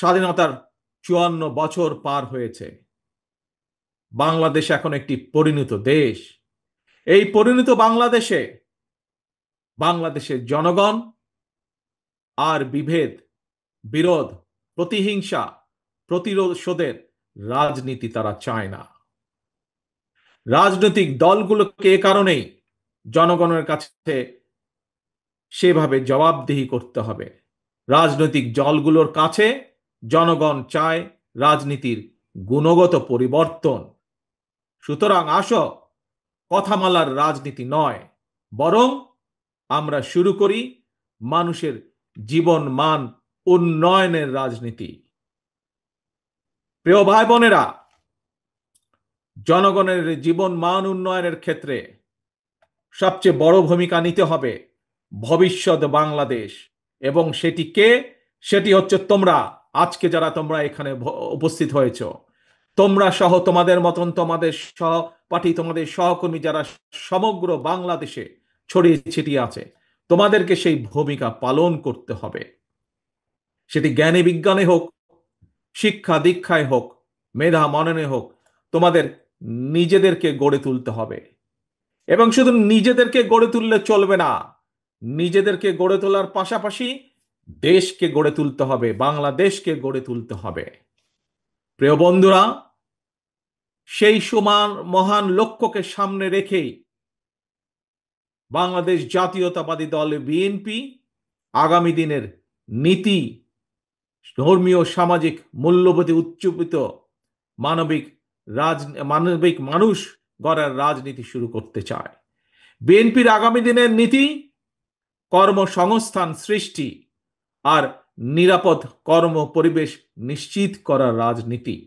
স্বাধীনতার ৫৪ বছর পার হয়েছে। বাংলাদেশ এখন একটি পরিণত দেশ। এই পরিণত বাংলাদেশে বাংলাদেশের জনগণ আর বিভেদ, বিরোধ, প্রতিহিংসা, প্রতিশোধের রাজনীতি তারা চায় না। রাজনৈতিক দলগুলোকে এ কারণেই জনগণের কাছে সেভাবে জবাবদিহি করতে হবে। রাজনৈতিক দলগুলোর কাছে জনগণ চায় রাজনীতির গুণগত পরিবর্তন। সুতরাং আসো, কথামালার রাজনীতি নয়, বরং আমরা শুরু করি মানুষের জীবন মান উন্নয়নের রাজনীতি। প্রিয় ভাই বোনেরা, জনগণের জীবন মান উন্নয়নের ক্ষেত্রে সবচেয়ে বড় ভূমিকা নিতে হবে ভবিষ্যৎ বাংলাদেশ। এবং সেটি হচ্ছে তোমরা, আজকে যারা তোমরা এখানে উপস্থিত হয়েছ, তোমরা সহ তোমাদের মতন তোমাদের সহপাঠী, তোমাদের সহকর্মী যারা সমগ্র বাংলাদেশে ছড়িয়ে ছিটিয়ে আছে, তোমাদেরকে সেই ভূমিকা পালন করতে হবে। সেটি জ্ঞানে বিজ্ঞানে হোক, শিক্ষা দীক্ষায় হোক, মেধা মননে হোক, তোমাদের নিজেদেরকে গড়ে তুলতে হবে। এবং শুধু নিজেদেরকে গড়ে তুললে চলবে না, নিজেদেরকে গড়ে তোলার পাশাপাশি দেশকে গড়ে তুলতে হবে, বাংলাদেশকে গড়ে তুলতে হবে। প্রিয় বন্ধুরা, সেই সমান মহান লক্ষ্যকে সামনে রেখেই বাংলাদেশ জাতীয়তাবাদী দল বিএনপি আগামী দিনের নীতি, ধর্মীয় সামাজিক মূল্যবোধে উজ্জীবিত মানবিক মানুষ গড়ার রাজনীতি শুরু করতে চায়। বিএনপির আগামী দিনের নীতি কর্মসংস্থান সৃষ্টি আর নিরাপদ কর্ম পরিবেশ নিশ্চিত করার রাজনীতি।